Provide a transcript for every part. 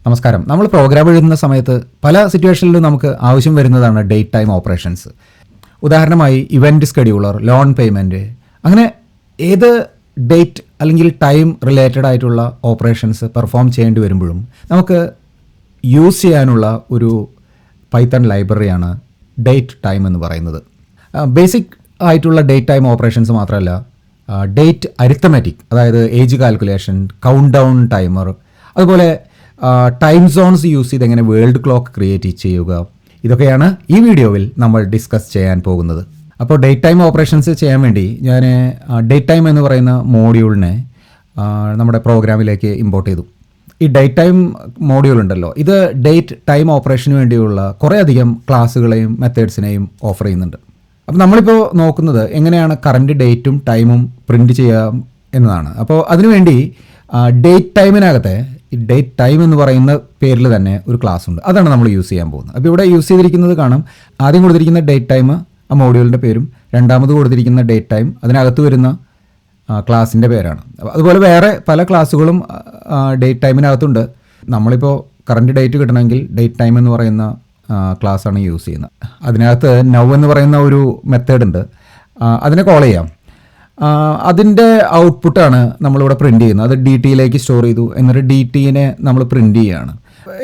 നമസ്കാരം. നമ്മൾ പ്രോഗ്രാം എഴുതുന്ന സമയത്ത് പല സിറ്റുവേഷനിലും നമുക്ക് ആവശ്യം വരുന്നതാണ് ഡേറ്റ് ടൈം ഓപ്പറേഷൻസ്. ഉദാഹരണമായി ഇവൻറ്റ് സ്കെഡ്യൂളർ, ലോൺ പേയ്മെൻറ്റ്, അങ്ങനെ ഏത് ഡേറ്റ് അല്ലെങ്കിൽ ടൈം റിലേറ്റഡ് ആയിട്ടുള്ള ഓപ്പറേഷൻസ് പെർഫോം ചെയ്യേണ്ടി വരുമ്പോഴും നമുക്ക് യൂസ് ചെയ്യാനുള്ള ഒരു പൈത്തൺ ലൈബ്രറിയാണ് ഡേറ്റ് ടൈം എന്ന് പറയുന്നത്. ബേസിക് ആയിട്ടുള്ള ഡേറ്റ് ടൈം ഓപ്പറേഷൻസ് മാത്രമല്ല, ഡേറ്റ് അരിത്തമാറ്റിക്, അതായത് age calculation, count down timer, അതുപോലെ ടൈം സോൺസ് യൂസ് ചെയ്ത് എങ്ങനെ വേൾഡ് ക്ലോക്ക് ക്രിയേറ്റ് ചെയ്യുക, ഇതൊക്കെയാണ് ഈ വീഡിയോയിൽ നമ്മൾ ഡിസ്കസ് ചെയ്യാൻ പോകുന്നത്. അപ്പോൾ ഡേറ്റ് ടൈം ഓപ്പറേഷൻസ് ചെയ്യാൻ വേണ്ടി ഞാൻ ഡേറ്റ് ടൈം എന്ന് പറയുന്ന മോഡ്യൂളിനെ നമ്മുടെ പ്രോഗ്രാമിലേക്ക് ഇമ്പോർട്ട് ചെയ്തു. ഈ ഡേറ്റ് ടൈം മോഡ്യൂൾ ഉണ്ടല്ലോ, ഇത് ഡേറ്റ് ടൈം ഓപ്പറേഷന് വേണ്ടിയുള്ള കുറേയധികം ക്ലാസ്സുകളെയും മെത്തേഡ്സിനെയും ഓഫർ ചെയ്യുന്നുണ്ട്. അപ്പോൾ നമ്മളിപ്പോൾ നോക്കുന്നത് എങ്ങനെയാണ് കറൻറ്റ് ഡേറ്റും ടൈമും പ്രിൻറ്റ് ചെയ്യാം എന്നതാണ്. അപ്പോൾ അതിനുവേണ്ടി ഡേറ്റ് ടൈമിനകത്തെ ഈ ഡേറ്റ് ടൈം എന്ന് പറയുന്ന പേരിൽ തന്നെ ഒരു ക്ലാസ് ഉണ്ട്. അതാണ് നമ്മൾ യൂസ് ചെയ്യാൻ പോകുന്നത്. അപ്പോൾ ഇവിടെ യൂസ് ചെയ്തിരിക്കുന്നത് കാണാം, ആദ്യം കൊടുത്തിരിക്കുന്ന ഡേറ്റ് ടൈം ആ മോഡ്യൂളിൻ്റെ പേരും, രണ്ടാമത് കൊടുത്തിരിക്കുന്ന ഡേറ്റ് ടൈം അതിനകത്ത് വരുന്ന ക്ലാസിൻ്റെ പേരാണ്. അതുപോലെ വേറെ പല ക്ലാസ്സുകളും ഡേറ്റ് ടൈമിനകത്തുണ്ട്. നമ്മളിപ്പോൾ കറൻറ്റ് ഡേറ്റ് കിട്ടണമെങ്കിൽ ഡേറ്റ് ടൈം എന്ന് പറയുന്ന ക്ലാസ്സാണ് യൂസ് ചെയ്യുന്നത്. അതിനകത്ത് നൗ എന്ന് പറയുന്ന ഒരു മെത്തേഡ് ഉണ്ട്, അതിനെ കോൾ ചെയ്യാം. അതിൻ്റെ ഔട്ട്പുട്ടാണ് നമ്മളിവിടെ പ്രിൻറ്റ് ചെയ്യുന്നത്. അത് ഡി ടിയിലേക്ക് സ്റ്റോർ ചെയ്തു, എന്നിട്ട് ഡി ടിനെ നമ്മൾ പ്രിൻറ്റ് ചെയ്യുകയാണ്.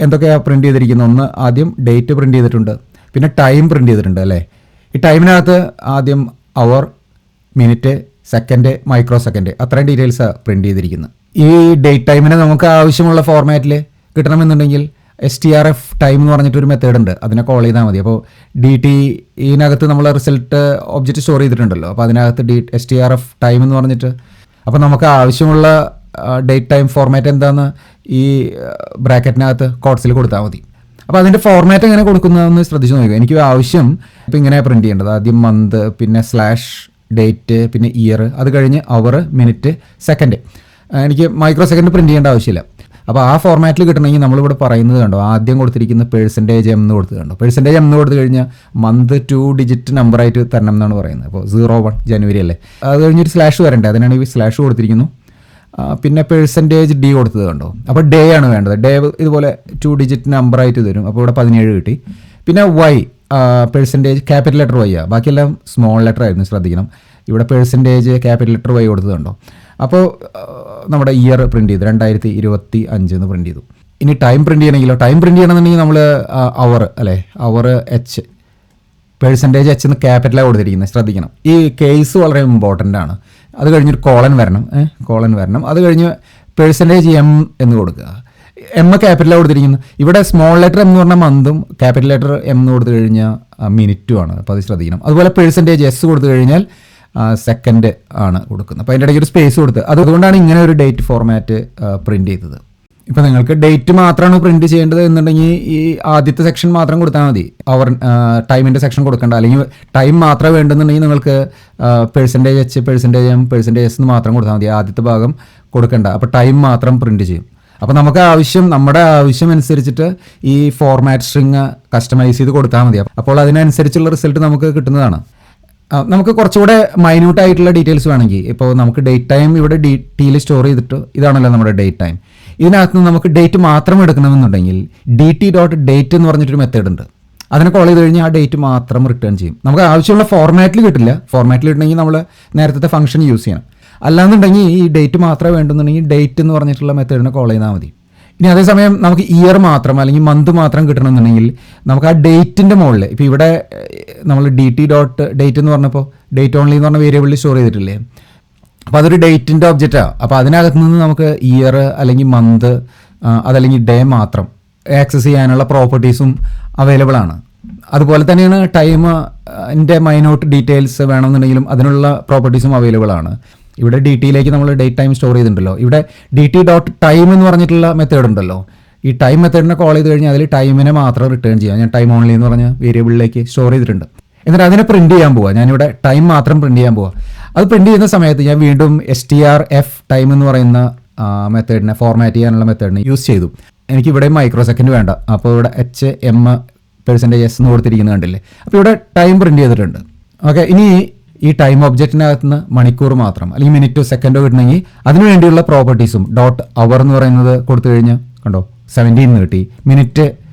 എന്തൊക്കെയാണ് പ്രിൻറ്റ് ചെയ്തിരിക്കുന്നത്? ഒന്ന്, ആദ്യം ഡേറ്റ് പ്രിൻറ്റ് ചെയ്തിട്ടുണ്ട്, പിന്നെ ടൈം പ്രിൻറ്റ് ചെയ്തിട്ടുണ്ട് അല്ലേ. ഈ ടൈമിനകത്ത് ആദ്യം അവർ, മിനിറ്റ്, സെക്കൻഡ്, മൈക്രോ സെക്കൻഡ്, അത്രയും ഡീറ്റെയിൽസാണ് പ്രിൻറ്റ് ചെയ്തിരിക്കുന്നത്. ഈ ഡേറ്റ് ടൈമിനെ നമുക്ക് ആവശ്യമുള്ള ഫോർമാറ്റിൽ കിട്ടണമെന്നുണ്ടെങ്കിൽ STRF ടൈം എന്ന് പറഞ്ഞിട്ടൊരു മെത്തേഡ് ഉണ്ട്, അതിനെ കോൾ ചെയ്താൽ മതി. അപ്പോൾ ഡി ടിനകത്ത് നമ്മൾ റിസൾട്ട് ഒബ്ജക്റ്റ് സ്റ്റോർ ചെയ്തിട്ടുണ്ടല്ലോ, അപ്പോൾ അതിനകത്ത് STRF ടൈം എന്ന് പറഞ്ഞിട്ട്, അപ്പോൾ നമുക്ക് ആവശ്യമുള്ള ഡേറ്റ് ടൈം ഫോർമാറ്റ് എന്താണെന്ന് ഈ ബ്രാക്കറ്റിനകത്ത് കോഡ്സിൽ കൊടുത്താൽ മതി. അപ്പോൾ അതിൻ്റെ ഫോർമാറ്റ് എങ്ങനെ കൊടുക്കുന്നതെന്ന് ശ്രദ്ധിച്ച് നോക്കുക. എനിക്ക് ആവശ്യം ഇപ്പോൾ ഇങ്ങനെ പ്രിൻറ്റ് ചെയ്യേണ്ടത്, ആദ്യം മന്ത്, പിന്നെ സ്ലാഷ് ഡേറ്റ്, പിന്നെ ഇയർ, അത് കഴിഞ്ഞ് അവർ, മിനിറ്റ്, സെക്കൻഡ്. എനിക്ക് മൈക്രോ സെക്കൻഡ് പ്രിൻറ്റ് ചെയ്യേണ്ട ആവശ്യമില്ല. അപ്പോൾ ആ ഫോർമാറ്റിൽ കിട്ടണമെങ്കിൽ നമ്മളിവിടെ പറയുന്നത് കണ്ടോ, ആദ്യം കൊടുത്തിരിക്കുന്ന പെർസെൻറ്റേജ് എന്ന് കൊടുത്ത് കണ്ടോ, പെർസെൻറ്റേജ് എന്ന് കൊടുത്തു കഴിഞ്ഞാൽ മന്ത് 2 ഡിജിറ്റ് നമ്പറായിട്ട് തരണം എന്നാണ് പറയുന്നത്. അപ്പോൾ 01 ജനുവരി അല്ലേ, അത് കഴിഞ്ഞൊരു സ്ലാഷ് വരണ്ടേ, അതിനാണ് ഈ സ്ലാഷ് കൊടുത്തിരിക്കുന്നു. പിന്നെ പെർസെൻറ്റേജ് ഡി കൊടുത്തത് കണ്ടോ, അപ്പോൾ ഡേ ആണ് വേണ്ടത്. ഡേ ഇതുപോലെ 2 ഡിജിറ്റ് നമ്പറായിട്ട് തരും. അപ്പോൾ ഇവിടെ 17 കിട്ടി. പിന്നെ Y, percentage capital letter Y ആണ്, ബാക്കിയെല്ലാം സ്മോൾ ലെറ്റർ ആയിരുന്നു, ശ്രദ്ധിക്കണം. ഇവിടെ പെർസെൻറ്റേജ് ക്യാപിറ്റൽ ലെറ്റർ വൈ കൊടുത്തത് കണ്ടോ. അപ്പോൾ നമ്മുടെ ഇയർ പ്രിൻറ്റ് ചെയ്തു, 2025 എന്ന് പ്രിൻറ്റ് ചെയ്തു. ഇനി ടൈം പ്രിൻറ്റ് ചെയ്യണമെങ്കിലോ, ടൈം പ്രിൻറ്റ് ചെയ്യണമെന്നുണ്ടെങ്കിൽ നമ്മൾ അവർ അല്ലേ, അവർ H, പെർസെൻറ്റേജ് H എന്ന് ക്യാപിറ്റലാണ് കൊടുത്തിരിക്കുന്നത്, ശ്രദ്ധിക്കണം. ഈ കേസ് വളരെ ഇമ്പോർട്ടൻ്റ് ആണ്. അത് കഴിഞ്ഞൊരു കോളൻ വരണം. അത് കഴിഞ്ഞ് പെർസെൻറ്റേജ് M എന്ന് കൊടുക്കുക. M ക്യാപിറ്റലാണ് കൊടുത്തിരിക്കുന്നത്. ഇവിടെ സ്മോൾ ലെറ്റർ M എന്ന് പറഞ്ഞാൽ മന്തും, ക്യാപിറ്റൽ ലെറ്റർ M എന്ന് കൊടുത്തു കഴിഞ്ഞാൽ മിനിറ്റും ആണ്. അപ്പോൾ അത് ശ്രദ്ധിക്കണം. അതുപോലെ പെർസെൻറ്റേജ് S കൊടുത്തു കഴിഞ്ഞാൽ സെക്കൻഡ് ആണ് കൊടുക്കുന്നത്. അപ്പോൾ അതിൻ്റെ ഇടയ്ക്ക് ഒരു സ്പേസ് കൊടുത്ത്, അതുകൊണ്ടാണ് ഇങ്ങനെ ഒരു ഡേറ്റ് ഫോർമാറ്റ് പ്രിൻറ്റ് ചെയ്തത്. ഇപ്പോൾ നിങ്ങൾക്ക് ഡേറ്റ് മാത്രമാണ് പ്രിൻറ്റ് ചെയ്യേണ്ടത് എന്നുണ്ടെങ്കിൽ ഈ ആദ്യത്തെ സെക്ഷൻ മാത്രം കൊടുത്താൽ മതി, അവർ ടൈമിൻ്റെ സെക്ഷൻ കൊടുക്കേണ്ട. അല്ലെങ്കിൽ ടൈം മാത്രമേ വേണ്ടെന്നുണ്ടെങ്കിൽ നിങ്ങൾക്ക് percentage H, percentage M, percentage S എന്ന് മാത്രം കൊടുത്താൽ മതി, ആദ്യത്തെ ഭാഗം കൊടുക്കേണ്ട. അപ്പോൾ ടൈം മാത്രം പ്രിൻറ്റ് ചെയ്യും. അപ്പോൾ നമുക്ക് നമ്മുടെ ആവശ്യം അനുസരിച്ചിട്ട് ഈ ഫോർമാറ്റ് സ്ട്രിങ് കസ്റ്റമൈസ് ചെയ്ത് കൊടുത്താൽ മതി. അപ്പോൾ അതിനനുസരിച്ചുള്ള റിസൾട്ട് നമുക്ക് കിട്ടുന്നതാണ്. നമുക്ക് കുറച്ചുകൂടെ മൈന്യൂട്ട് ആയിട്ടുള്ള ഡീറ്റെയിൽസ് വേണമെങ്കിൽ, ഇപ്പോൾ നമുക്ക് ഡേറ്റ് ടൈം ഇവിടെ ഡി ടിയിൽ സ്റ്റോർ ചെയ്തിട്ട്, ഇതാണല്ലോ നമ്മുടെ ഡേറ്റ് ടൈം. ഇതിനകത്ത് നിന്ന് നമുക്ക് ഡേറ്റ് മാത്രം എടുക്കണമെന്നുണ്ടെങ്കിൽ DT.date എന്ന് പറഞ്ഞിട്ടൊരു മെത്തേഡ് ഉണ്ട്. അതിനെ കോൾ ചെയ്ത് കഴിഞ്ഞാൽ ആ ഡേറ്റ് മാത്രം റിട്ടേൺ ചെയ്യും. നമുക്ക് ആവശ്യമുള്ള ഫോർമാറ്റിൽ കിട്ടില്ല. ഫോർമാറ്റിൽ കിട്ടണമെങ്കിൽ നമ്മൾ നേരത്തെ ഫംഗ്ഷൻ യൂസ് ചെയ്യണം. അല്ലാന്നുണ്ടെങ്കിൽ ഈ ഡേറ്റ് മാത്രമേ വേണ്ടുന്നുണ്ടെങ്കിൽ ഡേറ്റ് എന്ന് പറഞ്ഞിട്ടുള്ള മെത്തേഡിനെ കോൾ ചെയ്താൽ മതി. ഇനി അതേസമയം നമുക്ക് ഇയർ മാത്രം അല്ലെങ്കിൽ മന്ത് മാത്രം കിട്ടണമെന്നുണ്ടെങ്കിൽ നമുക്ക് ആ ഡേറ്റിൻ്റെ മുകളിൽ, ഇപ്പോൾ ഇവിടെ നമ്മൾ DT.date എന്ന് പറഞ്ഞപ്പോൾ ഡേറ്റ് ഓൺലി എന്ന് പറഞ്ഞ വേരിയബിളിൽ സ്റ്റോർ ചെയ്തിട്ടില്ലേ, അപ്പോൾ അതൊരു ഡേറ്റിൻ്റെ ഒബ്ജക്റ്റാണ്. അപ്പോൾ അതിനകത്ത് നിന്ന് നമുക്ക് ഇയർ അല്ലെങ്കിൽ മന്ത് അതല്ലെങ്കിൽ ഡേ മാത്രം ആക്സസ് ചെയ്യാനുള്ള പ്രോപ്പർട്ടീസും അവൈലബിൾ ആണ്. അതുപോലെ തന്നെയാണ് ടൈമിൻ്റെ മൈന്യൂട്ട് ഡീറ്റെയിൽസ് വേണമെന്നുണ്ടെങ്കിലും അതിനുള്ള പ്രോപ്പർട്ടീസും അവൈലബിൾ ആണ്. ഇവിടെ ഡി ടിയിലേക്ക് നമ്മൾ ഡേറ്റ് ടൈം സ്റ്റോർ ചെയ്തിട്ടുണ്ടല്ലോ, ഇവിടെ DT.time എന്ന് പറഞ്ഞിട്ടുള്ള മെത്തേഡ് ഉണ്ടല്ലോ. ഈ ടൈം മെത്തേഡിനെ കോൾ ചെയ്ത് കഴിഞ്ഞാൽ അതിൽ ടൈമിനെ മാത്രം റിട്ടേൺ ചെയ്യാം. ഞാൻ ടൈം ഓൺലി എന്ന് പറഞ്ഞ വേരിയബിളിലേക്ക് സ്റ്റോർ ചെയ്തിട്ടുണ്ട്. എന്നിട്ട് അതിനെ പ്രിൻറ്റ് ചെയ്യാൻ പോവുക. ഞാനിവിടെ ടൈം മാത്രം പ്രിൻറ്റ് ചെയ്യാൻ പോവുക. അത് പ്രിൻറ്റ് ചെയ്യുന്ന സമയത്ത് ഞാൻ വീണ്ടും STRF ടൈം എന്ന് പറയുന്ന മെത്തേഡിനെ ഫോർമാറ്റ് ചെയ്യാനുള്ള മെത്തേഡിനെ യൂസ് ചെയ്തു. എനിക്കിവിടെ മൈക്രോ സെക്കൻഡ് വേണ്ട, അപ്പോൾ ഇവിടെ HM പെർസെൻറ്റേജ് S എന്ന് കൊടുത്തിരിക്കുന്നത് കണ്ടില്ലേ. അപ്പോൾ ഇവിടെ ടൈം പ്രിൻറ്റ് ചെയ്തിട്ടുണ്ട്. ഓക്കെ, ഇനി ഈ ടൈം ഒബ്ജക്റ്റിനകത്ത് നിന്ന് മണിക്കൂർ മാത്രം അല്ലെങ്കിൽ മിനിറ്റോ സെക്കൻഡോ കിട്ടണമെങ്കിൽ അതിനു വേണ്ടിയുള്ള പ്രോപ്പർട്ടീസും .അവർ എന്ന് പറയുന്നത് കൊടുത്തു കഴിഞ്ഞാൽ കണ്ടോ 17 കിട്ടി, മിനിറ്റ്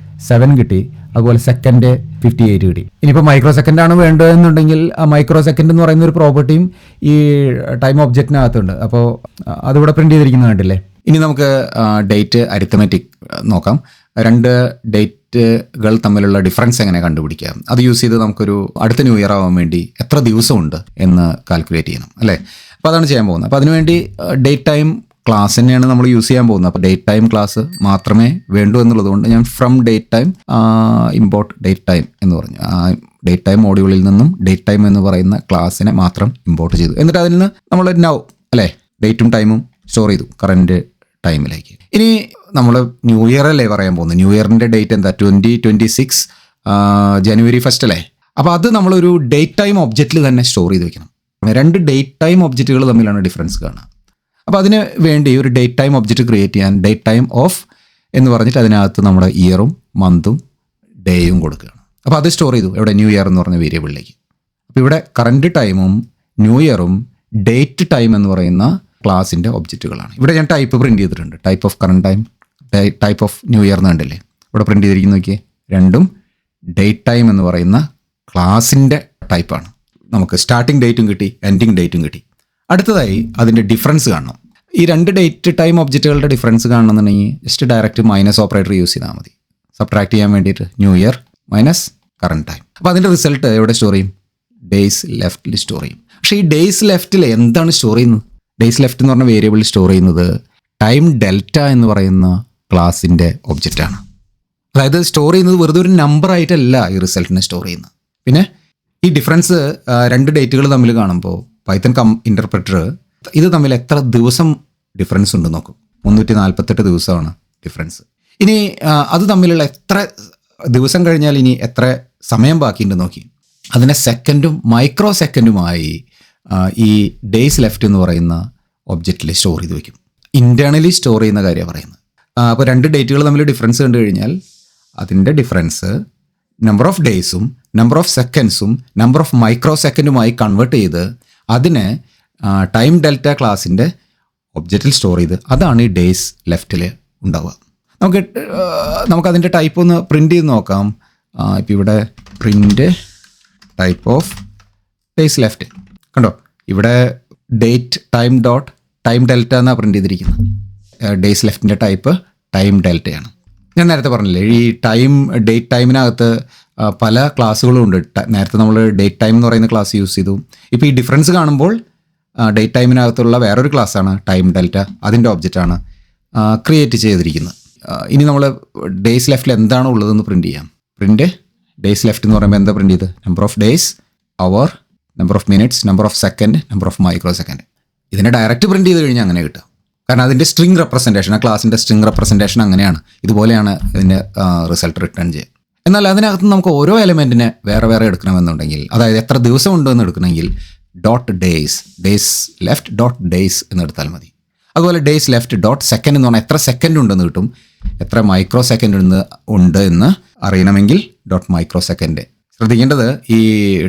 7 കിട്ടി, അതുപോലെ സെക്കൻഡ് 58 കിട്ടി. ഇനിയിപ്പോൾ മൈക്രോ സെക്കൻഡാണ് വേണ്ടതെന്നുണ്ടെങ്കിൽ ആ മൈക്രോ സെക്കൻഡ് എന്ന് പറയുന്ന ഒരു പ്രോപ്പർട്ടിയും ഈ ടൈം ഒബ്ജക്റ്റിനകത്തുണ്ട്. അപ്പോൾ അതിവിടെ പ്രിന്റ് ചെയ്തിരിക്കുന്നത് കണ്ടില്ലേ. ഇനി നമുക്ക് ഡേറ്റ് അരിത്തമെറ്റിക് നോക്കാം. രണ്ട് ഡേറ്റുകൾ തമ്മിലുള്ള ഡിഫറൻസ് എങ്ങനെ കണ്ടുപിടിക്കാം, അത് യൂസ് ചെയ്ത് നമുക്കൊരു അടുത്ത ന്യൂ ഇയർ ആവാൻ വേണ്ടി എത്ര ദിവസമുണ്ട് എന്ന് കാൽക്കുലേറ്റ് ചെയ്യണം അല്ലേ. അപ്പോൾ അതാണ് ചെയ്യാൻ പോകുന്നത്. അപ്പോൾ അതിനുവേണ്ടി ഡേറ്റ് ടൈം ക്ലാസ് തന്നെയാണ് നമ്മൾ യൂസ് ചെയ്യാൻ പോകുന്നത്. അപ്പോൾ ഡേറ്റ് ടൈം ക്ലാസ് മാത്രമേ വേണ്ടൂ എന്നുള്ളത് കൊണ്ട് ഞാൻ from date time import date time എന്ന് പറഞ്ഞു. ഡേറ്റ് ടൈം മോഡ്യൂളിൽ നിന്നും ഡേറ്റ് ടൈം എന്ന് പറയുന്ന ക്ലാസ്സിനെ മാത്രം ഇമ്പോർട്ട് ചെയ്തു. എന്നിട്ട് അതിൽ നിന്ന് നമ്മൾ നൗ അല്ലേ ഡേറ്റും ടൈമും സ്റ്റോർ ചെയ്തു കറൻറ്റ് ടൈമിലേക്ക്. ഇനി നമ്മൾ ന്യൂ ഇയർ അല്ലേ പറയാൻ പോകുന്നത്. ന്യൂ ഇയറിൻ്റെ ഡേറ്റ് എന്താ, 2026 ജനുവരി 1 അല്ലേ. അപ്പോൾ അത് നമ്മളൊരു ഡേറ്റ് ടൈം ഒബ്ജക്റ്റിൽ തന്നെ സ്റ്റോർ ചെയ്ത് വെക്കണം. രണ്ട് ഡേറ്റ് ടൈം ഒബ്ജക്റ്റുകൾ തമ്മിലാണ് ഡിഫറൻസ് കാണുക. അപ്പോൾ അതിന് വേണ്ടി ഒരു ഡേറ്റ് ടൈം ഒബ്ജക്റ്റ് ക്രിയേറ്റ് ചെയ്യാൻ ഡേറ്റ് ടൈം ഓഫ് എന്ന് പറഞ്ഞിട്ട് അതിനകത്ത് നമ്മുടെ ഇയറും മന്തും ഡേയും കൊടുക്കുകയാണ്. അപ്പോൾ അത് സ്റ്റോർ ചെയ്തു എവിടെ, ന്യൂ ഇയർ എന്ന് പറഞ്ഞ വേരിയബിളിലേക്ക്. അപ്പോൾ ഇവിടെ കറൻറ്റ് ടൈമും ന്യൂ ഇയറും ഡേറ്റ് ടൈം എന്ന് പറയുന്ന ക്ലാസിൻ്റെ ഒബ്ജക്റ്റുകളാണ്. ഇവിടെ ഞാൻ ടൈപ്പ് പ്രിൻറ്റ് ചെയ്തിട്ടുണ്ട്. Type of current time, type of new year എന്ന് കണ്ടില്ലേ ഇവിടെ പ്രിൻറ്റ് ചെയ്തിരിക്കുന്നു. നോക്കിയേ, രണ്ടും ഡേറ്റ് ടൈം എന്ന് പറയുന്ന ക്ലാസിൻ്റെ ടൈപ്പാണ്. നമുക്ക് സ്റ്റാർട്ടിംഗ് ഡേറ്റും കിട്ടി, എൻഡിങ് ഡേറ്റും കിട്ടി. അടുത്തതായി അതിൻ്റെ ഡിഫറൻസ് കാണണം. ഈ രണ്ട് ഡേറ്റ് ടൈം ഒബ്ജക്റ്റുകളുടെ ഡിഫറൻസ് കാണണമെന്നുണ്ടെങ്കിൽ just direct minus operator use ചെയ്താൽ മതി. സബ്ട്രാക്ട് ചെയ്യാൻ വേണ്ടിയിട്ട് new year minus current time. അപ്പോൾ അതിൻ്റെ റിസൾട്ട് എവിടെ സ്റ്റോർ ചെയ്യും, ഡേയ്സ് ലെഫ്റ്റിൽ സ്റ്റോർ ചെയ്യും. പക്ഷേ ഈ ഡേയ്സ് ലെഫ്റ്റിൽ എന്താണ് സ്റ്റോർ ചെയ്യുന്നത്, ഡേയ്സ് ലെഫ്റ്റ് എന്ന് പറഞ്ഞ വേരിയബിൾ സ്റ്റോർ ചെയ്യുന്നത് ടൈം ഡെൽറ്റ എന്ന് പറയുന്ന ക്ലാസിൻ്റെ ഒബ്ജക്റ്റാണ്. അതായത് സ്റ്റോർ ചെയ്യുന്നത് വെറുതെ ഒരു നമ്പർ ആയിട്ടല്ല ഈ റിസൾട്ടിനെ സ്റ്റോർ ചെയ്യുന്നത്. പിന്നെ ഈ ഡിഫറൻസ് രണ്ട് ഡേറ്റുകൾ തമ്മിൽ കാണുമ്പോൾ പൈത്തൺ ഇൻ്റർപ്രറ്റർ ഇത് തമ്മിൽ എത്ര ദിവസം ഡിഫറൻസ് ഉണ്ട് നോക്കും. 348 ദിവസമാണ് ഡിഫറൻസ്. ഇനി അത് തമ്മിലുള്ള എത്ര ദിവസം കഴിഞ്ഞാൽ ഇനി എത്ര സമയം ബാക്കിയുണ്ട് നോക്കി. അതിനെ സെക്കൻഡും മൈക്രോ സെക്കൻഡുമായി ഈ ഡേയ്സ് ലെഫ്റ്റ് എന്ന് പറയുന്ന ഒബ്ജക്റ്റിൽ സ്റ്റോർ ചെയ്ത് വയ്ക്കും. ഇൻറ്റേർണലി സ്റ്റോർ ചെയ്യുന്ന കാര്യമാണ് പറയുന്നത്. അപ്പോൾ രണ്ട് ഡേറ്റുകൾ തമ്മിൽ ഡിഫറൻസ് കണ്ടു കഴിഞ്ഞാൽ അതിൻ്റെ ഡിഫറൻസ് നമ്പർ ഓഫ് ഡേയ്സും നമ്പർ ഓഫ് സെക്കൻഡ്സും നമ്പർ ഓഫ് മൈക്രോ സെക്കൻഡുമായി കൺവേർട്ട് ചെയ്ത് അതിനെ ടൈം ഡെൽറ്റ ക്ലാസിൻ്റെ ഒബ്ജക്റ്റിൽ സ്റ്റോർ ചെയ്ത് അതാണ് ഈ ഡേയ്സ് ലെഫ്റ്റിൽ ഉണ്ടാവുക. നമുക്കതിൻ്റെ ടൈപ്പ് ഒന്ന് പ്രിൻ്റ് ചെയ്ത് നോക്കാം. ഇപ്പോൾ ഇവിടെ print type of days left കണ്ടോ, ഇവിടെ date time dot time delta എന്നാണ് പ്രിൻ്റ് ചെയ്തിരിക്കുന്നത്. ഡേയ്സ് ലെഫ്റ്റിൻ്റെ ടൈപ്പ് ടൈം ഡെൽറ്റയാണ്. ഞാൻ നേരത്തെ പറഞ്ഞില്ലേ ഈ ഡേറ്റ് ടൈമിനകത്ത് പല ക്ലാസ്സുകളും ഉണ്ട്. നേരത്തെ നമ്മൾ ഡേറ്റ് ടൈം എന്ന് പറയുന്ന ക്ലാസ് യൂസ് ചെയ്തു. ഇപ്പോൾ ഈ ഡിഫറൻസ് കാണുമ്പോൾ ഡേറ്റ് ടൈമിനകത്തുള്ള വേറൊരു ക്ലാസ്സാണ് ടൈം ഡെൽറ്റ, അതിൻ്റെ ഒബ്ജക്റ്റാണ് ക്രിയേറ്റ് ചെയ്തിരിക്കുന്നത്. ഇനി നമ്മൾ ഡേയ്സ് ലെഫ്റ്റിൽ എന്താണ് ഉള്ളതെന്ന് പ്രിൻറ്റ് ചെയ്യാം. പ്രിൻറ്റ് ഡേയ്സ് ലെഫ്റ്റ് എന്ന് പറയുമ്പോൾ എന്താ പ്രിൻറ്റ് ചെയ്ത്, number of days, hour, number of minutes, number of second, number of micro second. ഇതിനെ ഡയറക്റ്റ് പ്രിൻറ്റ് ചെയ്ത് കഴിഞ്ഞാൽ അങ്ങനെ കിട്ടും. കാരണം അതിൻ്റെ സ്ട്രിങ് റെപ്രസെൻറ്റേഷൻ, ആ ക്ലാസിൻ്റെ സ്ട്രിങ് റെപ്രസെൻറ്റേഷൻ അങ്ങനെയാണ്. ഇതുപോലെയാണ് ഇതിൻ്റെ റിസൾട്ട് റിട്ടേൺ ചെയ്യുക. എന്നാൽ അതിനകത്ത് നമുക്ക് ഓരോ എലമെൻറ്റിനെ വേറെ വേറെ എടുക്കണമെന്നുണ്ടെങ്കിൽ, അതായത് എത്ര ദിവസം ഉണ്ടെന്ന് എടുക്കണമെങ്കിൽ dot days, days left dot days എന്ന് എടുത്താൽ മതി. അതുപോലെ ഡേയ്സ് ലെഫ്റ്റ് ഡോട്ട് സെക്കൻഡ് എന്ന് പറഞ്ഞാൽ എത്ര സെക്കൻഡ് ഉണ്ടെന്ന് കിട്ടും. എത്ര മൈക്രോ സെക്കൻഡ് ഉണ്ട് എന്ന് അറിയണമെങ്കിൽ ഡോട്ട് മൈക്രോ സെക്കൻഡ്. ശ്രദ്ധിക്കേണ്ടത് ഈ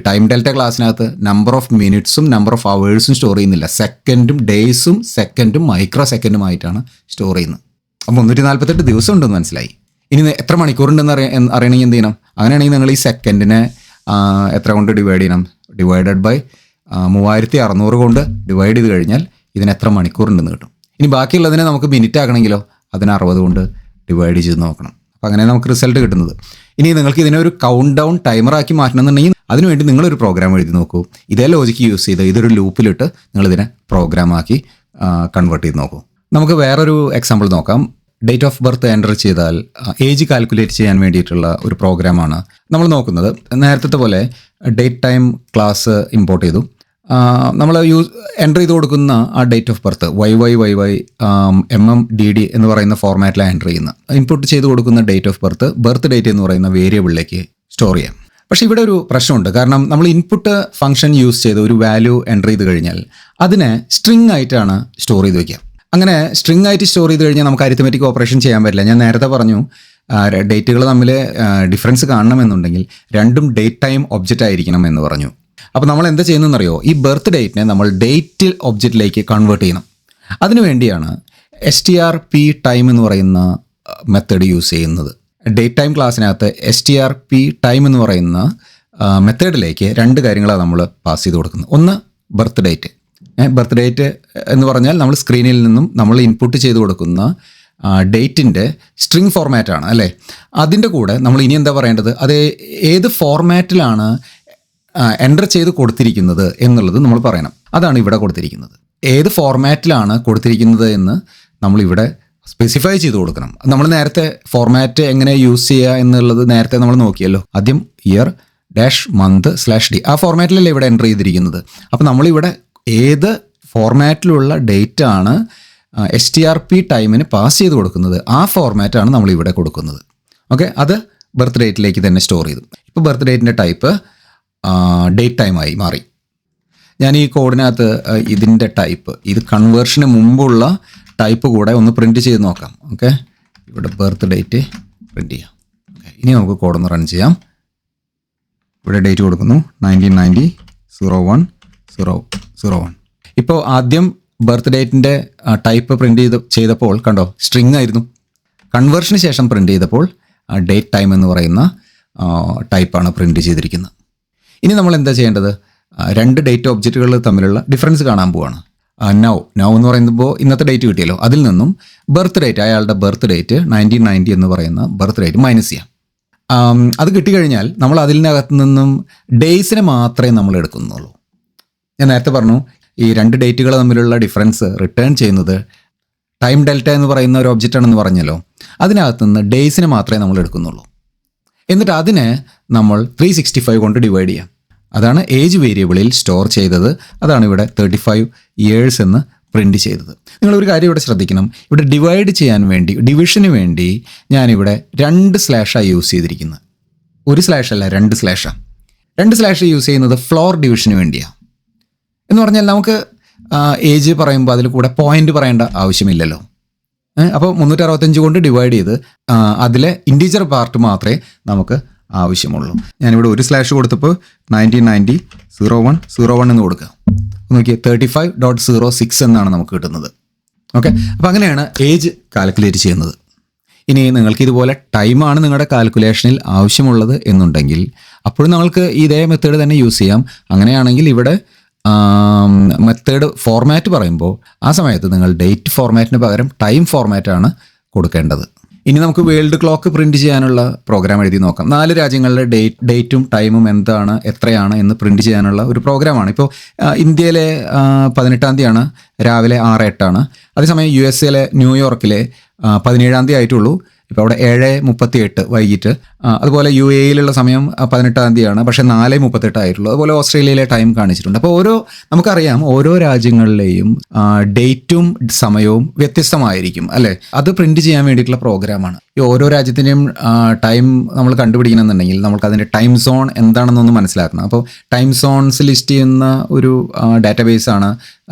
ടൈം ഡെൽറ്റ ക്ലാസ്സിനകത്ത് നമ്പർ ഓഫ് മിനിറ്റ്സും നമ്പർ ഓഫ് അവേഴ്സും സ്റ്റോർ ചെയ്യുന്നില്ല. സെക്കൻഡും ഡേയ്സും സെക്കൻഡും മൈക്രോ സെക്കൻഡുമായിട്ടാണ് സ്റ്റോർ ചെയ്യുന്നത്. അപ്പോൾ 348 ദിവസം ഉണ്ടെന്ന് മനസ്സിലായി. ഇനി എത്ര മണിക്കൂറുണ്ടെന്ന് അറിയണമെങ്കിൽ എന്ത് ചെയ്യണം, അങ്ങനെയാണെങ്കിൽ നിങ്ങൾ ഈ സെക്കൻഡിനെ എത്ര കൊണ്ട് ഡിവൈഡ് ചെയ്യണം, ഡിവൈഡഡ് ബൈ 3600 കൊണ്ട് ഡിവൈഡ് ചെയ്ത് കഴിഞ്ഞാൽ ഇതിന് എത്ര മണിക്കൂറുണ്ടെന്ന് കിട്ടും. ഇനി ബാക്കിയുള്ളതിനെ നമുക്ക് മിനിറ്റ് ആക്കണമെങ്കിലോ അതിന് 60 കൊണ്ട് ഡിവൈഡ് ചെയ്ത് നോക്കണം. അപ്പോൾ അങ്ങനെ നമുക്ക് റിസൾട്ട് കിട്ടുന്നത്. ഇനി നിങ്ങൾക്ക് ഇതിനെ ഒരു കൗണ്ട് ഡൗൺ ടൈമറാക്കി മാറ്റണമെന്നുണ്ടെങ്കിൽ അതിനുവേണ്ടി നിങ്ങളൊരു പ്രോഗ്രാം എഴുതി നോക്കൂ. ഇതേ ലോജിക്ക് യൂസ് ചെയ്ത് ഇതൊരു ലൂപ്പിലിട്ട് നിങ്ങളിതിനെ പ്രോഗ്രാമാക്കി കൺവേർട്ട് ചെയ്ത് നോക്കൂ. നമുക്ക് വേറൊരു എക്സാമ്പിൾ നോക്കാം. ഡേറ്റ് ഓഫ് ബർത്ത് എൻ്റർ ചെയ്താൽ ഏജ് കാൽക്കുലേറ്റ് ചെയ്യാൻ വേണ്ടിയിട്ടുള്ള ഒരു പ്രോഗ്രാമാണ് നമ്മൾ നോക്കുന്നത്. നേരത്തെ പോലെ ഡേറ്റ് ടൈം ക്ലാസ് ഇമ്പോർട്ട് ചെയ്തു. നമ്മൾ എൻ്റർ ചെയ്ത് കൊടുക്കുന്ന ആ date of birth YYYY MMDD എന്ന് പറയുന്ന ഫോർമാറ്റിലാണ് എൻ്റർ ചെയ്യുന്നത്. ഇൻപുട്ട് ചെയ്ത് കൊടുക്കുന്ന ഡേറ്റ് ഓഫ് ബർത്ത് ഡേറ്റ് എന്ന് പറയുന്ന വേരിയബിളിലേക്ക് സ്റ്റോർ ചെയ്യാം. പക്ഷേ ഇവിടെ ഒരു പ്രശ്നമുണ്ട്. കാരണം നമ്മൾ ഇൻപുട്ട് ഫംഗ്ഷൻ യൂസ് ചെയ്ത് ഒരു വാല്യൂ എൻ്റർ ചെയ്ത് കഴിഞ്ഞാൽ അതിനെ സ്ട്രിങ് ആയിട്ടാണ് സ്റ്റോർ ചെയ്ത് വയ്ക്കുക. അങ്ങനെ സ്ട്രിങ് ആയിട്ട് സ്റ്റോർ ചെയ്ത് കഴിഞ്ഞാൽ നമുക്ക് അരിത്തമെറ്റിക് ഓപ്പറേഷൻ ചെയ്യാൻ പറ്റില്ല. ഞാൻ നേരത്തെ പറഞ്ഞു ഡേറ്റുകൾ തമ്മിൽ ഡിഫറൻസ് കാണണമെന്നുണ്ടെങ്കിൽ രണ്ടും ഡേറ്റ് ടൈം ഒബ്ജക്റ്റ് ആയിരിക്കണം എന്ന് പറഞ്ഞു. അപ്പോൾ നമ്മൾ എന്താ ചെയ്യുന്നതെന്നറിയോ, ഈ ബർത്ത് ഡേറ്റിനെ നമ്മൾ ഡേറ്റ് ഒബ്ജക്റ്റിലേക്ക് കൺവേർട്ട് ചെയ്യണം. അതിനുവേണ്ടിയാണ് strp ടൈം എന്ന് പറയുന്ന മെത്തേഡ് യൂസ് ചെയ്യുന്നത്. ഡേറ്റ് ടൈം ക്ലാസ്സിനകത്ത് STRP ടൈം എന്ന് പറയുന്ന മെത്തേഡിലേക്ക് 2 കാര്യങ്ങളാണ് നമ്മൾ പാസ് ചെയ്ത് കൊടുക്കുന്നത്. ഒന്ന് ബർത്ത് ഡേറ്റ്. ബർത്ത് ഡേറ്റ് എന്ന് പറഞ്ഞാൽ നമ്മൾ സ്ക്രീനിൽ നിന്നും നമ്മൾ ഇൻപുട്ട് ചെയ്ത് കൊടുക്കുന്ന ഡേറ്റിൻ്റെ സ്ട്രിങ് ഫോർമാറ്റാണ് അല്ലേ. അതിൻ്റെ കൂടെ നമ്മൾ ഇനി എന്താ പറയേണ്ടത്, അത് ഏത് ഫോർമാറ്റിലാണ് എൻ്റർ ചെയ്ത് കൊടുത്തിരിക്കുന്നത് എന്നുള്ളത് നമ്മൾ പറയണം. അതാണ് ഇവിടെ കൊടുത്തിരിക്കുന്നത്. ഏത് ഫോർമാറ്റിലാണ് കൊടുത്തിരിക്കുന്നത് എന്ന് നമ്മളിവിടെ സ്പെസിഫൈ ചെയ്ത് കൊടുക്കണം. നമ്മൾ നേരത്തെ ഫോർമാറ്റ് എങ്ങനെ യൂസ് ചെയ്യുക എന്നുള്ളത് നേരത്തെ നമ്മൾ നോക്കിയല്ലോ. ആദ്യം ഇയർ -month/d ആ ഫോർമാറ്റിലല്ലേ ഇവിടെ എൻ്റർ ചെയ്തിരിക്കുന്നത്. അപ്പോൾ നമ്മളിവിടെ ഏത് ഫോർമാറ്റിലുള്ള ഡേറ്റ് ആണ് STRP ടൈമിന് പാസ് ചെയ്ത് കൊടുക്കുന്നത് ആ ഫോർമാറ്റാണ് നമ്മളിവിടെ കൊടുക്കുന്നത്. ഓക്കെ, അത് ബർത്ത് ഡേറ്റിലേക്ക് തന്നെ സ്റ്റോർ ചെയ്തു. ഇപ്പോൾ ബർത്ത് ഡേറ്റിൻ്റെ ടൈപ്പ് ഡേറ്റ് ടൈമായി മാറി. ഞാൻ ഈ കോഡിനകത്ത് ഇതിൻ്റെ ടൈപ്പ്, ഇത് കൺവേർഷന് മുമ്പുള്ള ടൈപ്പ് കൂടെ ഒന്ന് പ്രിൻറ്റ് ചെയ്ത് നോക്കാം. ഓക്കെ, ഇവിടെ ബർത്ത് ഡേറ്റ് പ്രിൻറ്റ് ചെയ്യാം. ഓക്കെ, ഇനി നമുക്ക് കോഡൊന്ന് റൺ ചെയ്യാം. ഇവിടെ ഡേറ്റ് കൊടുക്കുന്നു 1990-01-001. ഇപ്പോൾ ആദ്യം ബർത്ത് ഡേറ്റിൻ്റെ ടൈപ്പ് പ്രിൻറ്റ് ചെയ്തപ്പോൾ കണ്ടോ, സ്ട്രിങ് ആയിരുന്നു. കൺവേർഷന് ശേഷം പ്രിൻറ്റ് ചെയ്തപ്പോൾ ഡേറ്റ് ടൈം എന്ന് പറയുന്ന ടൈപ്പാണ് പ്രിൻറ്റ് ചെയ്തിരിക്കുന്നത്. ഇനി നമ്മൾ എന്താ ചെയ്യേണ്ടത്, 2 ഡേറ്റ് ഒബ്ജക്റ്റുകൾ തമ്മിലുള്ള ഡിഫറൻസ് കാണാൻ പോവാണ്. നൗ എന്ന് പറയുമ്പോൾ ഇന്നത്തെ ഡേറ്റ് കിട്ടിയല്ലോ, അതിൽ നിന്നും ബർത്ത് ഡേറ്റ്, അയാളുടെ ബർത്ത് ഡേറ്റ് 1990 എന്ന് പറയുന്ന ബർത്ത് ഡേറ്റ് മൈനസ് ചെയ്യാം. അത് കിട്ടിക്കഴിഞ്ഞാൽ നമ്മൾ അതിനകത്ത് നിന്നും ഡേയ്സിനെ മാത്രമേ നമ്മൾ എടുക്കുന്നുള്ളൂ. ഞാൻ നേരത്തെ പറഞ്ഞു ഈ 2 ഡേറ്റുകൾ തമ്മിലുള്ള ഡിഫറൻസ് റിട്ടേൺ ചെയ്യുന്നത് ടൈം ഡെൽറ്റ എന്ന് പറയുന്ന ഒരു ഒബ്ജക്റ്റ് ആണെന്ന് പറഞ്ഞല്ലോ. അതിനകത്ത് നിന്ന് ഡേയ്സിനെ മാത്രമേ നമ്മൾ എടുക്കുന്നുള്ളൂ. എന്നിട്ട് അതിനെ നമ്മൾ 365 കൊണ്ട് ഡിവൈഡ് ചെയ്യാം. അതാണ് ഏജ് വേരിയബിളിൽ സ്റ്റോർ ചെയ്തത്. അതാണ് ഇവിടെ 35 years എന്ന് പ്രിൻറ്റ് ചെയ്തത്. നിങ്ങളൊരു കാര്യം ഇവിടെ ശ്രദ്ധിക്കണം. ഇവിടെ ഡിവൈഡ് ചെയ്യാൻ വേണ്ടി, ഡിവിഷന് വേണ്ടി ഞാനിവിടെ 2 സ്ലാഷാണ് യൂസ് ചെയ്തിരിക്കുന്നത്. 1 സ്ലാഷ് അല്ല, 2 സ്ലാഷാണ്. 2 സ്ലാഷ് യൂസ് ചെയ്യുന്നത് ഫ്ലോർ ഡിവിഷന് വേണ്ടിയാണ്. എന്ന് പറഞ്ഞാൽ നമുക്ക് ഏജ് പറയുമ്പോൾ അതിൽ കൂടെ പോയിന്റ് പറയേണ്ട ആവശ്യമില്ലല്ലോ. അപ്പോൾ 365 കൊണ്ട് ഡിവൈഡ് ചെയ്ത് അതിലെ ഇൻറ്റീജർ പാർട്ട് മാത്രമേ നമുക്ക് ആവശ്യമുള്ളൂ. ഞാനിവിടെ 1 സ്ലാഷ് കൊടുത്തപ്പോൾ 1990-01-01 എന്ന് കൊടുക്കുക. നോക്കിയേ 35.06 എന്നാണ് നമുക്ക് കിട്ടുന്നത്. ഓക്കെ, അപ്പോൾ അങ്ങനെയാണ് ഏജ് കാൽക്കുലേറ്റ് ചെയ്യുന്നത്. ഇനി നിങ്ങൾക്ക് ഇതുപോലെ ടൈമാണ് നിങ്ങളുടെ കാൽക്കുലേഷനിൽ ആവശ്യമുള്ളത് എന്നുണ്ടെങ്കിൽ അപ്പോഴും നിങ്ങൾക്ക് ഇതേ മെത്തേഡ് തന്നെ യൂസ് ചെയ്യാം. അങ്ങനെയാണെങ്കിൽ ഇവിടെ മെത്തേഡ് ഫോർമാറ്റ് പറയുമ്പോൾ ആ സമയത്ത് നിങ്ങൾ ഡേറ്റ് ഫോർമാറ്റിന് പകരം ടൈം ഫോർമാറ്റാണ് കൊടുക്കേണ്ടത്. ഇനി നമുക്ക് വേൾഡ് ക്ലോക്ക് പ്രിൻറ്റ് ചെയ്യാനുള്ള പ്രോഗ്രാം എഴുതി നോക്കാം. 4 രാജ്യങ്ങളിലെ ഡേറ്റും ടൈമും എന്താണ്, എത്രയാണ് എന്ന് പ്രിൻറ്റ് ചെയ്യാനുള്ള ഒരു പ്രോഗ്രാമാണ്. ഇപ്പോൾ ഇന്ത്യയിലെ 18-ാം തീയതിയാണ്, രാവിലെ 6:08. അതേസമയം USA ന്യൂയോർക്കിലെ 17-ാം തീയതി ആയിട്ടുള്ളൂ. ഇപ്പോൾ അവിടെ 7:38 വൈകിട്ട്. അതുപോലെ UAE സമയം 18-ാം തീയതിയാണ്, പക്ഷേ 4:38 ആയിട്ടുള്ളൂ. അതുപോലെ ഓസ്ട്രേലിയയിലെ ടൈം കാണിച്ചിട്ടുണ്ട്. അപ്പോൾ നമുക്കറിയാം ഓരോ രാജ്യങ്ങളിലെയും ഡേറ്റും സമയവും വ്യത്യസ്തമായിരിക്കും അല്ലേ. അത് പ്രിൻറ്റ് ചെയ്യാൻ വേണ്ടിയിട്ടുള്ള പ്രോഗ്രാമാണ്. ഈ ഓരോ രാജ്യത്തിൻ്റെയും ടൈം നമ്മൾ കണ്ടുപിടിക്കണമെന്നുണ്ടെങ്കിൽ നമുക്ക് അതിൻ്റെ ടൈം സോൺ എന്താണെന്നൊന്ന് മനസ്സിലാക്കണം. അപ്പോൾ ടൈം സോൺസ് ലിസ്റ്റ് ചെയ്യുന്ന ഒരു ഡാറ്റാബേസാണ്,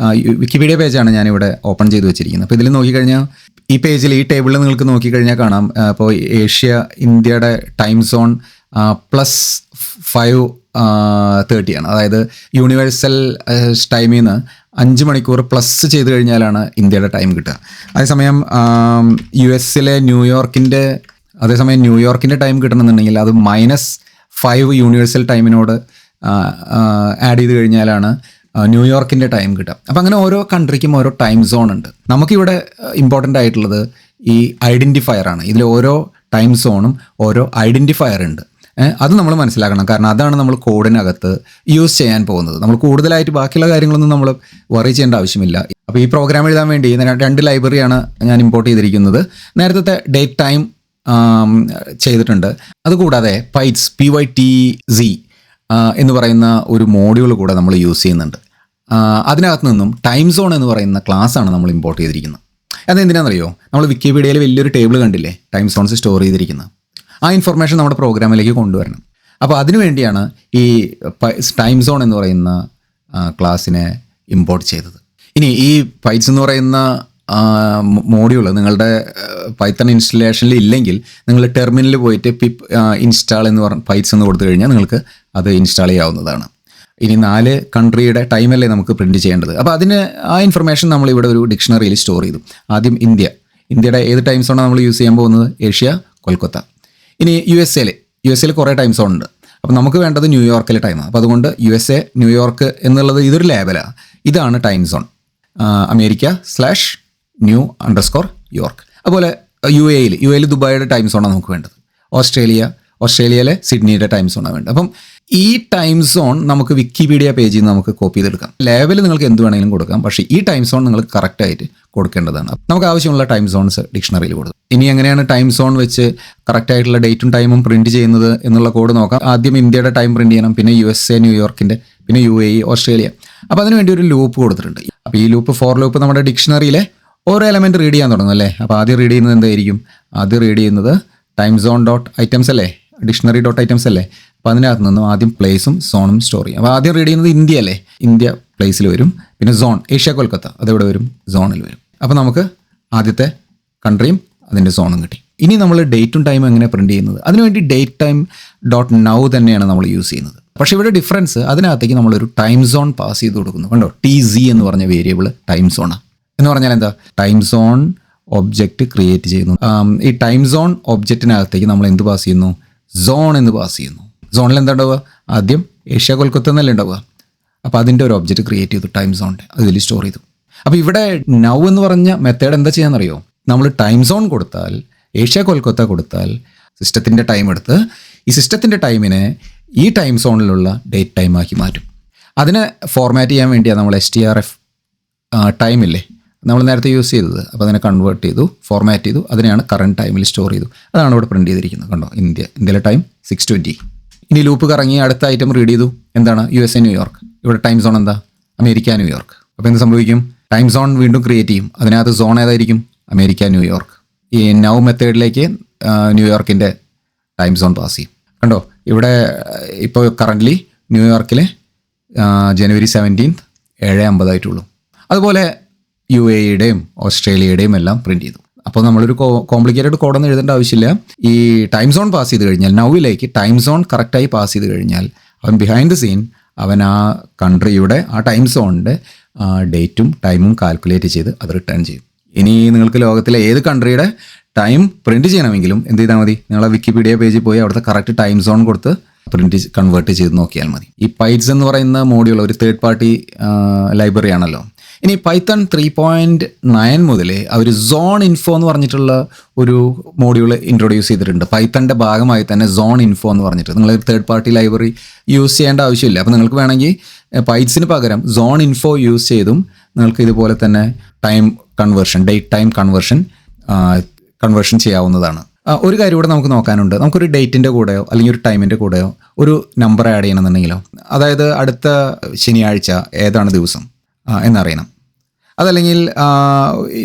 വിക്കിപീഡിയ പേജാണ് ഞാനിവിടെ ഓപ്പൺ ചെയ്ത് വെച്ചിരിക്കുന്നത്. അപ്പോൾ ഇതിൽ നോക്കിക്കഴിഞ്ഞാൽ ഈ പേജിൽ, ഈ ടേബിളിൽ നിങ്ങൾക്ക് നോക്കിക്കഴിഞ്ഞാൽ കാണാം. ഇപ്പോൾ ഇന്ത്യയുടെ ടൈം സോൺ +5:30 ആണ്. അതായത് യൂണിവേഴ്സൽ ടൈമിൽ നിന്ന് 5 മണിക്കൂർ പ്ലസ് ചെയ്ത് കഴിഞ്ഞാലാണ് ഇന്ത്യയുടെ ടൈം കിട്ടുക. അതേസമയം ന്യൂയോർക്കിൻ്റെ ടൈം കിട്ടണമെന്നുണ്ടെങ്കിൽ അത് -5 യൂണിവേഴ്സൽ ടൈമിനോട് ആഡ് ചെയ്ത് കഴിഞ്ഞാലാണ് ന്യൂയോർക്കിൻ്റെ ടൈം കിട്ടുക. അപ്പം അങ്ങനെ ഓരോ കൺട്രിക്കും ഓരോ ടൈം സോൺ ഉണ്ട്. നമുക്കിവിടെ ഇമ്പോർട്ടൻ്റ് ആയിട്ടുള്ളത് ഈ ഐഡൻറ്റിഫയറാണ്. ഇതിൽ ഓരോ ടൈം സോണും ഓരോ ഐഡൻറ്റിഫയർ ഉണ്ട്. അത് നമ്മൾ മനസ്സിലാക്കണം. കാരണം അതാണ് നമ്മൾ കോഡിനകത്ത് യൂസ് ചെയ്യാൻ പോകുന്നത്. നമ്മൾ കൂടുതലായിട്ട് ബാക്കിയുള്ള കാര്യങ്ങളൊന്നും നമ്മൾ വറി ചെയ്യേണ്ട ആവശ്യമില്ല. അപ്പോൾ ഈ പ്രോഗ്രാം എഴുതാൻ വേണ്ടി 2 ലൈബ്രറിയാണ് ഞാൻ ഇമ്പോർട്ട് ചെയ്തിരിക്കുന്നത്. നേരത്തെ ഡേറ്റ് ടൈം ചെയ്തിട്ടുണ്ട്. അതുകൂടാതെ PyTZ എന്ന് പറയുന്ന ഒരു മോഡ്യൂൾ കൂടെ നമ്മൾ യൂസ് ചെയ്യുന്നുണ്ട്. അതിനകത്ത് നിന്നും ടൈം സോൺ എന്ന് പറയുന്ന ക്ലാസ്സാണ് നമ്മൾ ഇമ്പോർട്ട് ചെയ്തിരിക്കുന്നത്. അതെന്തിനാണെന്നറിയോ, നമ്മൾ വിക്കിപീഡിയയിൽ വലിയൊരു ടേബിൾ കണ്ടില്ലേ ടൈം സോൺസ് സ്റ്റോർ ചെയ്തിരിക്കുന്നത്. ആ ഇൻഫർമേഷൻ നമ്മുടെ പ്രോഗ്രാമിലേക്ക് കൊണ്ടുവരണം. അപ്പോൾ അതിനു വേണ്ടിയാണ് ഈ ടൈം സോൺ എന്ന് പറയുന്ന ക്ലാസ്സിനെ ഇമ്പോർട്ട് ചെയ്തത്. ഇനി ഈ പൈറ്റ്സ് എന്ന് പറയുന്ന മോഡ്യൂൾ നിങ്ങളുടെ പൈത്തൺ ഇൻസ്റ്റലേഷനിൽ ഇല്ലെങ്കിൽ നിങ്ങൾ ടെർമിനലിൽ പോയിട്ട് പിപ്പ് ഇൻസ്റ്റാൾ എന്ന് പറഞ്ഞ പൈറ്റ്സ് എന്ന് കൊടുത്തു കഴിഞ്ഞാൽ നിങ്ങൾക്ക് അത് ഇൻസ്റ്റാൾ ചെയ്യാവുന്നതാണ്. ഇനി 4 കൺട്രിയുടെ ടൈമല്ലേ നമുക്ക് പ്രിൻറ്റ് ചെയ്യേണ്ടത്. അപ്പോൾ ആ ഇൻഫർമേഷൻ നമ്മളിവിടെ ഒരു ഡിക്ഷണറിയിൽ സ്റ്റോർ ചെയ്തു. ആദ്യം ഇന്ത്യയുടെ ഏത് ടൈം സോണാണ് നമ്മൾ യൂസ് ചെയ്യാൻ പോകുന്നത്? ഏഷ്യ, കൊൽക്കത്ത. ഇനി യു എസ് എയിൽ കുറേ ടൈം സോൺ ഉണ്ട്. അപ്പോൾ നമുക്ക് വേണ്ടത് ന്യൂയോർക്കിലെ ടൈമാണ്. അപ്പോൾ അതുകൊണ്ട് USA ന്യൂയോർക്ക് എന്നുള്ളത് ഇതൊരു ലേബലാണ്. ഇതാണ് ടൈം സോൺ. America/New_York. അതുപോലെ യു എയിൽ ദുബായിയുടെ ടൈം സോണാണ് നമുക്ക് വേണ്ടത്. ഓസ്ട്രേലിയയിലെ സിഡ്നിയുടെ ടൈം സോണാണ് വേണ്ടത്. അപ്പം ഈ ടൈം സോൺ നമുക്ക് വിക്കിപീഡിയ പേജിൽ നിന്ന് നമുക്ക് കോപ്പി ചെയ്തെടുക്കാം. ലേബൽ നിങ്ങൾക്ക് എന്ത് വേണമെങ്കിലും കൊടുക്കാം, പക്ഷേ ഈ ടൈം സോൺ നിങ്ങൾ കറക്റ്റായിട്ട് കൊടുക്കേണ്ടതാണ്. നമുക്ക് ആവശ്യമുള്ള ടൈം സോൺസ് ഡിക്ഷണറിയിൽ കൊടുക്കും. ഇനി എങ്ങനെയാണ് ടൈം സോൺ വെച്ച് കറക്റ്റായിട്ടുള്ള ഡേറ്റും ടൈമും പ്രിൻറ്റ് ചെയ്യുന്നത് എന്നുള്ള കോഡ് നോക്കാം. ആദ്യം ഇന്ത്യയുടെ ടൈം പ്രിൻറ്റ് ചെയ്യണം, പിന്നെ USA ന്യൂയോർക്കിൻ്റെ, പിന്നെ UAE ഓസ്ട്രേലിയ. അപ്പോൾ അതിനുവേണ്ടി ഒരു ലൂപ്പ് കൊടുത്തിട്ടുണ്ട്. അപ്പോൾ ഈ ലൂപ്പ് ഫോർ ലൂപ്പ് നമ്മുടെ ഡിക്ഷണറിയിലെ ഓരോ എലമെൻറ്റ് റീഡ് ചെയ്യാൻ തുടങ്ങും അല്ലേ. അപ്പോൾ ആദ്യം റീഡ് ചെയ്യുന്നത് എന്തായിരിക്കും? ആദ്യം റീഡ് ചെയ്യുന്നത് time_zone.items അല്ലേ, dictionary.items അല്ലേ. അപ്പോൾ അതിനകത്ത് നിന്നും ആദ്യം പ്ലേസും സോണും സ്റ്റോർ ചെയ്യും. അപ്പോൾ ആദ്യം റീഡ് ചെയ്യുന്നത് ഇന്ത്യ അല്ലേ, ഇന്ത്യ പ്ലേസിൽ വരും. പിന്നെ സോൺ ഏഷ്യ കൊൽക്കത്ത, അതെവിടെ വരും? സോണിൽ വരും. അപ്പോൾ നമുക്ക് ആദ്യത്തെ കൺട്രിയും അതിൻ്റെ സോണും കിട്ടി. ഇനി നമ്മൾ ഡേറ്റും ടൈമും എങ്ങനെ പ്രിൻറ്റ് ചെയ്യുന്നത്? അതിനുവേണ്ടി DateTime.now തന്നെയാണ് നമ്മൾ യൂസ് ചെയ്യുന്നത്. പക്ഷേ ഇവിടെ ഡിഫറൻസ്, അതിനകത്തേക്ക് നമ്മളൊരു ടൈം സോൺ പാസ് ചെയ്ത് കൊടുക്കുന്നു. കണ്ടോ, TZ എന്ന് പറഞ്ഞ വേരിയബിൾ ടൈം സോണാണ്. എന്ന് പറഞ്ഞാൽ എന്താ? ടൈം സോൺ ഒബ്ജക്റ്റ് ക്രിയേറ്റ് ചെയ്യുന്നു. ഈ ടൈം സോൺ ഒബ്ജക്റ്റിനകത്തേക്ക് നമ്മൾ എന്ത് പാസ് ചെയ്യുന്നു? സോൺ എന്ന് പാസ് ചെയ്യുന്നു. സോണിൽ എന്താ ഉണ്ടാവുക? ആദ്യം ഏഷ്യ കൊൽക്കത്ത എന്നല്ലേ ഉണ്ടാവുക. അപ്പോൾ അതിൻ്റെ ഒരു ഒബ്ജക്റ്റ് ക്രിയേറ്റ് ചെയ്തു, ടൈം സോണിൻ്റെ, അതിൽ സ്റ്റോർ ചെയ്തു. അപ്പോൾ ഇവിടെ നൗ എന്ന് പറഞ്ഞ മെത്തേഡ് എന്താ ചെയ്യാന്നറിയോ? നമ്മൾ ടൈം സോൺ കൊടുത്താൽ, ഏഷ്യ കൊൽക്കത്ത കൊടുത്താൽ സിസ്റ്റത്തിൻ്റെ ടൈം എടുത്ത് ഈ സിസ്റ്റത്തിൻ്റെ ടൈമിനെ ഈ ടൈം സോണിലുള്ള ഡേറ്റ് ടൈം ആക്കി മാറ്റും. അതിനെ ഫോർമാറ്റ് ചെയ്യാൻ വേണ്ടിയാണ് നമ്മൾ STRF ടൈമില്ലേ നമ്മൾ നേരത്തെ യൂസ് ചെയ്തത്. അപ്പോൾ അതിനെ കൺവേർട്ട് ചെയ്തു, ഫോർമാറ്റ് ചെയ്തു, അതിനെയാണ് കറണ്ട് ടൈമിൽ സ്റ്റോർ ചെയ്തു. അതാണ് ഇവിടെ പ്രിൻറ്റ് ചെയ്തിരിക്കുന്നത്. കണ്ടോ, ഇന്ത്യയിലെ ടൈം 6:20. ഇനി ലൂപ്പ് കറങ്ങി അടുത്ത ഐറ്റം റീഡ് ചെയ്തു. എന്താണ്? USA New York. ഇവിടെ ടൈം സോൺ എന്താ? America New York. അപ്പോൾ എന്ത് സംഭവിക്കും? ടൈം സോൺ വീണ്ടും ക്രിയേറ്റ് ചെയ്യും. അതിനകത്ത് സോൺ ഏതായിരിക്കും? America New York. ഈ നൗ മെത്തേഡിലേക്ക് ന്യൂയോർക്കിൻ്റെ ടൈം സോൺ പാസ് ചെയ്യും. കണ്ടോ, ഇവിടെ ഇപ്പോൾ കറൻ്റ്ലി ന്യൂയോർക്കിലെ January 17th 7:50 അതുപോലെ UAEയുടെയും ഓസ്ട്രേലിയയുടെയും എല്ലാം പ്രിൻറ്റ് ചെയ്തു. അപ്പോൾ നമ്മളൊരു കോംപ്ലിക്കേറ്റഡ് കോഡൊന്നും എഴുതേണ്ട ആവശ്യമില്ല. ഈ ടൈം സോൺ പാസ് ചെയ്ത് കഴിഞ്ഞാൽ, നൗവിലേക്ക് ടൈം സോൺ കറക്റ്റായി പാസ് ചെയ്ത് കഴിഞ്ഞാൽ അവൻ ബിഹൈൻഡ് ദ സീൻ അവൻ ആ കൺട്രിയുടെ ആ ടൈം സോണിൻ്റെ ഡേറ്റും ടൈമും കാൽക്കുലേറ്റ് ചെയ്ത് അത് റിട്ടേൺ ചെയ്യും. ഇനി നിങ്ങൾക്ക് ലോകത്തിലെ ഏത് കൺട്രിയുടെ ടൈം പ്രിൻറ്റ് ചെയ്യണമെങ്കിലും എന്ത് ചെയ്താൽ മതി? നിങ്ങൾ വിക്കിപീഡിയ പേജിൽ പോയി അവിടുത്തെ കറക്റ്റ് ടൈം സോൺ കൊടുത്ത് കൺവേർട്ട് ചെയ്ത് നോക്കിയാൽ മതി. ഈ പൈറ്റ്സ് എന്ന് പറയുന്ന മോഡ്യൂൾ ഒരു തേർഡ് പാർട്ടി ലൈബ്രറി ആണല്ലോ. ഇനി Python 3.9 മുതൽ അവർ സോൺ ഇൻഫോ എന്ന് പറഞ്ഞിട്ടുള്ള ഒരു മോഡ്യൂൾ ഇൻട്രൊഡ്യൂസ് ചെയ്തിട്ടുണ്ട്. പൈത്തണിൻ്റെ ഭാഗമായി തന്നെ സോൺ ഇൻഫോ എന്ന് പറഞ്ഞിട്ട് നിങ്ങൾ തേർഡ് പാർട്ടി ലൈബ്രറി യൂസ് ചെയ്യേണ്ട ആവശ്യമില്ല. അപ്പോൾ നിങ്ങൾക്ക് വേണമെങ്കിൽ പൈറ്റ്സിന് പകരം സോൺ ഇൻഫോ യൂസ് ചെയ്തും നിങ്ങൾക്ക് ഇതുപോലെ തന്നെ time conversion, date time conversion ചെയ്യാവുന്നതാണ്. ഒരു കാര്യം കൂടെ നമുക്ക് നോക്കാനുണ്ട്. നമുക്കൊരു ഡേറ്റിൻ്റെ കൂടെയോ അല്ലെങ്കിൽ ഒരു ടൈമിൻ്റെ കൂടെയോ ഒരു നമ്പർ ആഡ് ചെയ്യണമെന്നുണ്ടെങ്കിലോ, അതായത് അടുത്ത ശനിയാഴ്ച ഏതാണ് ദിവസം എന്നറിയണം. അതല്ലെങ്കിൽ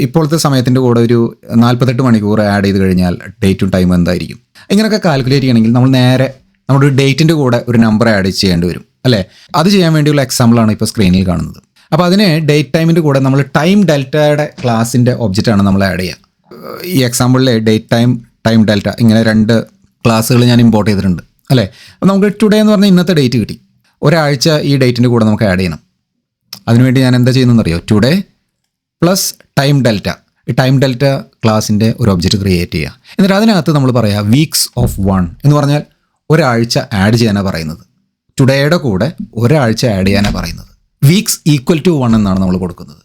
ഇപ്പോഴത്തെ സമയത്തിൻ്റെ കൂടെ ഒരു 48 മണിക്കൂർ ആഡ് ചെയ്ത് കഴിഞ്ഞാൽ ഡേറ്റും ടൈമും എന്തായിരിക്കും? ഇങ്ങനെയൊക്കെ കാൽക്കുലേറ്റ് ചെയ്യണമെങ്കിൽ നമ്മൾ നേരെ നമ്മുടെ ഡേറ്റിൻ്റെ കൂടെ ഒരു നമ്പർ ആഡ് ചെയ്യേണ്ടി വരും അല്ലേ. അത് ചെയ്യാൻ വേണ്ടിയുള്ള എക്സാമ്പിളാണ് ഇപ്പോൾ സ്ക്രീനിൽ കാണുന്നത്. അപ്പോൾ അതിന് ഡേറ്റ് ടൈമിൻ്റെ കൂടെ നമ്മൾ ടൈം ഡെൽറ്റയുടെ ക്ലാസിൻ്റെ ഒബ്ജക്റ്റാണ് നമ്മൾ ആഡ് ചെയ്യുക. ഈ എക്സാമ്പിളിൽ ഡേറ്റ് ടൈം ഡെൽറ്റ ഇങ്ങനെ 2 ക്ലാസ്സുകൾ ഞാൻ ഇമ്പോർട്ട് ചെയ്തിട്ടുണ്ട് അല്ലേ. അപ്പോൾ നമുക്ക് ടുഡേ എന്ന് പറഞ്ഞാൽ ഇന്നത്തെ ഡേറ്റ് കിട്ടി. ഒരാഴ്ച ഈ ഡേറ്റിൻ്റെ കൂടെ നമുക്ക് ആഡ് ചെയ്യണം. അതിനുവേണ്ടി ഞാൻ എന്താ ചെയ്യുന്നതെന്നറിയോ? ടുഡേ പ്ലസ് ടൈം ഡെൽറ്റ, ഈ ടൈം ഡെൽറ്റ ക്ലാസിൻ്റെ ഒരു ഒബ്ജക്റ്റ് ക്രിയേറ്റ് ചെയ്യുക. എന്നിട്ട് അതിനകത്ത് നമ്മൾ പറയുക വീക്സ് ഓഫ് 1 എന്ന് പറഞ്ഞാൽ ഒരാഴ്ച ആഡ് ചെയ്യാനാണ് പറയുന്നത്. ടുഡേയുടെ കൂടെ ഒരാഴ്ച ആഡ് ചെയ്യാനാണ് പറയുന്നത്. വീക്സ് ഈക്വൽ ടു 1 എന്നാണ് നമ്മൾ കൊടുക്കുന്നത്.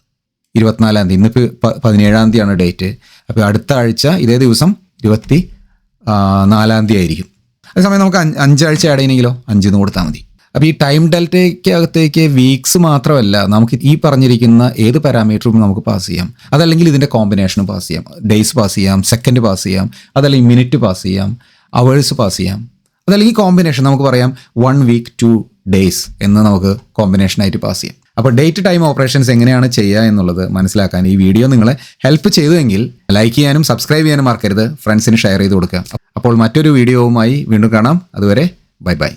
24-ാം തീയതി, ഇന്നിപ്പോൾ 17-ാം തീയതിയാണ് ഡേറ്റ്. അപ്പോൾ അടുത്ത ആഴ്ച ഇതേ ദിവസം 24-ാം തീയതി ആയിരിക്കും. അതേസമയം നമുക്ക് 5 ആഴ്ച ആഡ് ചെയ്യണമെങ്കിലോ 5 എന്ന് കൊടുത്താൽ മതി. അപ്പോൾ ഈ ടൈം ഡെൽറ്റയ്ക്കകത്തേക്ക് വീക്സ് മാത്രമല്ല, നമുക്ക് ഈ പറഞ്ഞിരിക്കുന്ന ഏത് പാരാമീറ്ററും നമുക്ക് പാസ് ചെയ്യാം. അതല്ലെങ്കിൽ ഇതിൻ്റെ കോമ്പിനേഷനും പാസ് ചെയ്യാം. ഡേയ്സ് പാസ് ചെയ്യാം, സെക്കൻഡ് പാസ് ചെയ്യാം, അതല്ലെങ്കിൽ മിനിറ്റ് പാസ് ചെയ്യാം, അവേഴ്സ് പാസ് ചെയ്യാം. അതല്ലെങ്കിൽ കോമ്പിനേഷൻ നമുക്ക് പറയാം 1 വീക്ക് 2 ഡേയ്സ് എന്ന് നമുക്ക് കോമ്പിനേഷനായിട്ട് പാസ് ചെയ്യാം. അപ്പോൾ ഡേറ്റ് ടൈം ഓപ്പറേഷൻസ് എങ്ങനെയാണ് ചെയ്യുക എന്നുള്ളത് മനസ്സിലാക്കാൻ ഈ വീഡിയോ നിങ്ങളെ ഹെൽപ്പ് ചെയ്തുവെങ്കിൽ ലൈക്ക് ചെയ്യാനും സബ്സ്ക്രൈബ് ചെയ്യാനും മറക്കരുത്. ഫ്രണ്ട്സിന് ഷെയർ ചെയ്ത് കൊടുക്കുക. അപ്പോൾ മറ്റൊരു വീഡിയോവുമായി വീണ്ടും കാണാം. അതുവരെ ബൈ ബൈ.